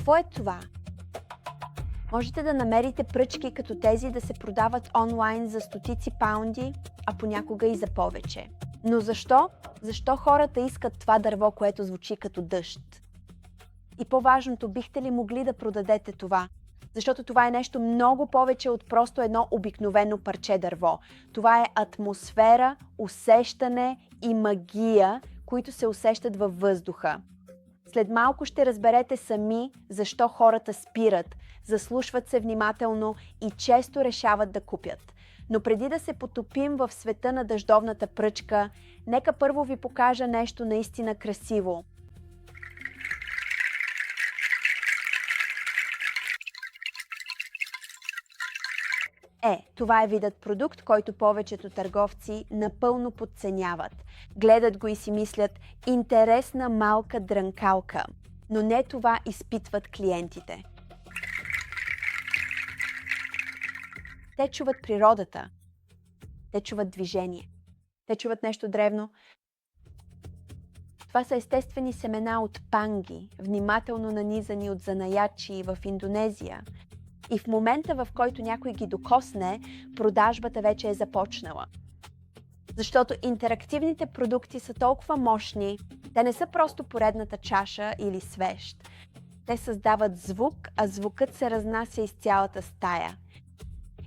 Какво е това? Можете да намерите пръчки като тези да се продават онлайн за стотици паунди, а понякога и за повече. Но защо? Защо хората искат това дърво, което звучи като дъжд? И по-важното, бихте ли могли да продадете това? Защото това е нещо много повече от просто едно обикновено парче дърво. Това е атмосфера, усещане и магия, които се усещат във въздуха. След малко ще разберете сами защо хората спират, заслушват се внимателно и често решават да купят. Но преди да се потопим в света на дъждовната пръчка, нека първо ви покажа нещо наистина красиво. Това е видът продукт, който повечето търговци напълно подценяват. Гледат го и си мислят: интересна малка дрънкалка. Но не това изпитват клиентите. Те чуват природата. Те чуват движение. Те чуват нещо древно. Това са естествени семена от панги, внимателно нанизани от занаячи в Индонезия. И в момента, в който някой ги докосне, продажбата вече е започнала. Защото интерактивните продукти са толкова мощни, те не са просто поредната чаша или свещ. Те създават звук, а звукът се разнася из цялата стая.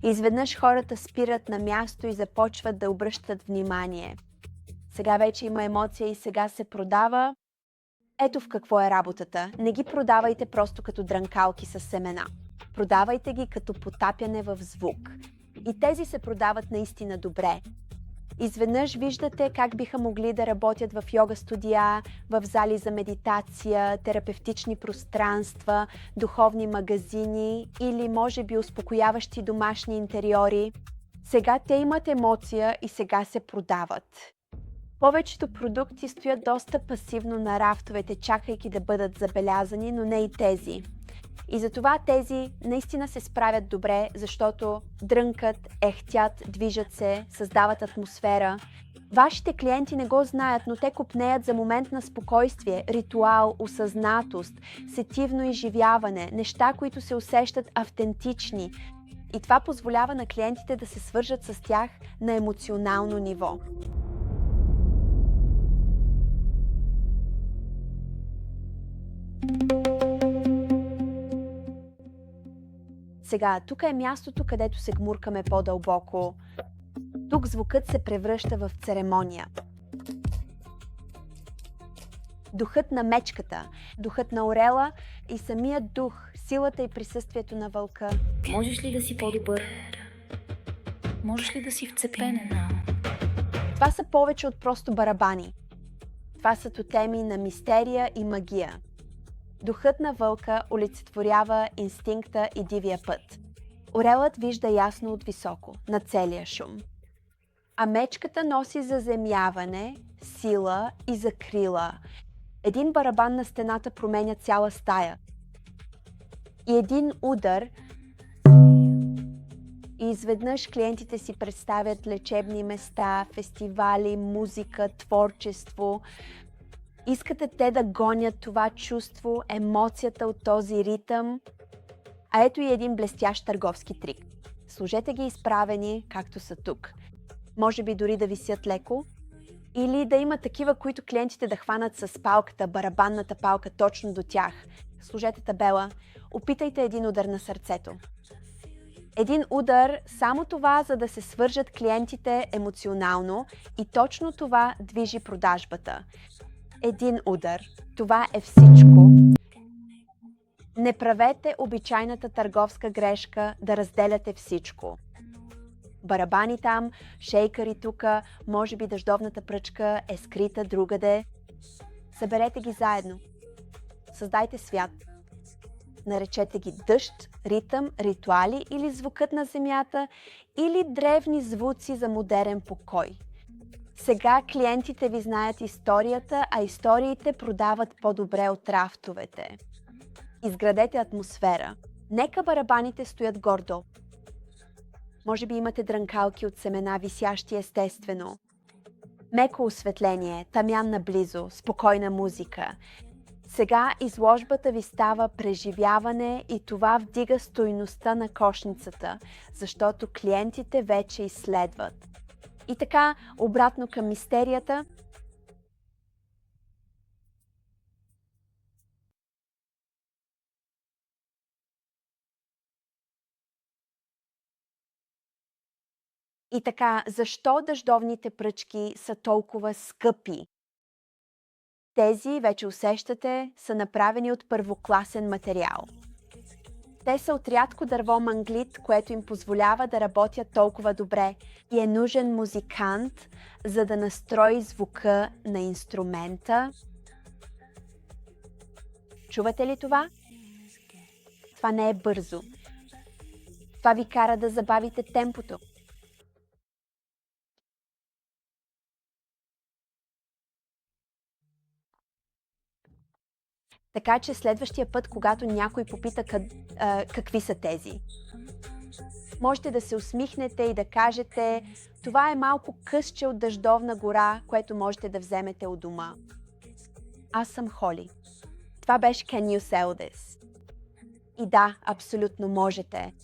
Изведнъж хората спират на място и започват да обръщат внимание. Сега вече има емоция и сега се продава. Ето в какво е работата. Не ги продавайте просто като дрънкалки с семена. Продавайте ги като потапяне в звук. И тези се продават наистина добре. Изведнъж виждате как биха могли да работят в йога студия, в зали за медитация, терапевтични пространства, духовни магазини или може би успокояващи домашни интериори. Сега те имат емоция и сега се продават. Повечето продукти стоят доста пасивно на рафтовете, чакайки да бъдат забелязани, но не и тези. И затова тези наистина се справят добре, защото дрънкат, ехтят, движат се, създават атмосфера. Вашите клиенти не го знаят, но те копнеят за момент на спокойствие, ритуал, осъзнатост, сетивно изживяване, неща, които се усещат автентични. И това позволява на клиентите да се свържат с тях на емоционално ниво. Сега, тук е мястото, където се гмуркаме по-дълбоко. Тук звукът се превръща в церемония. Духът на мечката, духът на орела и самият дух, силата и присъствието на вълка. Можеш ли да си по-добър? Можеш ли да си вцепенен? Това са повече от просто барабани. Това са тотеми на мистерия и магия. Духът на вълка олицетворява инстинкта и дивия път. Орелът вижда ясно от високо, на целия шум. А мечката носи заземяване, сила и закрила. Един барабан на стената променя цяла стая. И един удар и изведнъж клиентите си представят лечебни места, фестивали, музика, творчество. Искате те да гонят това чувство, емоцията от този ритъм. А ето и един блестящ търговски трик. Сложете ги изправени, както са тук. Може би дори да висят леко. Или да има такива, които клиентите да хванат с палката, барабанната палка точно до тях. Сложете табела. Опитайте един удар на сърцето. Един удар, само това, за да се свържат клиентите емоционално и точно това движи продажбата. Един удар. Това е всичко. Не правете обичайната търговска грешка да разделяте всичко. Барабани там, шейкъри тука, може би дъждовната пръчка е скрита другаде. Съберете ги заедно. Създайте свят. Наречете ги дъжд, ритъм, ритуали или звукът на земята, или древни звуци за модерен покой. Сега клиентите ви знаят историята, а историите продават по-добре от рафтовете. Изградете атмосфера. Нека барабаните стоят гордо. Може би имате дрънкалки от семена, висящи естествено. Меко осветление, тамян наблизо, спокойна музика. Сега изложбата ви става преживяване и това вдига стойността на кошницата, защото клиентите вече изследват. И така, обратно към мистерията. И така, защо дъждовните пръчки са толкова скъпи? Тези, вече усещате, са направени от първокласен материал. Те са от рядко дърво манглит, което им позволява да работят толкова добре и е нужен музикант, за да настрои звука на инструмента. Чувате ли това? Това не е бързо. Това ви кара да забавите темпото. Така че следващия път, когато някой попита какви са тези, можете да се усмихнете и да кажете: това е малко късче от дъждовна гора, което можете да вземете от дома. Аз съм Холи. Това беше Can You Sell This? И да, абсолютно можете.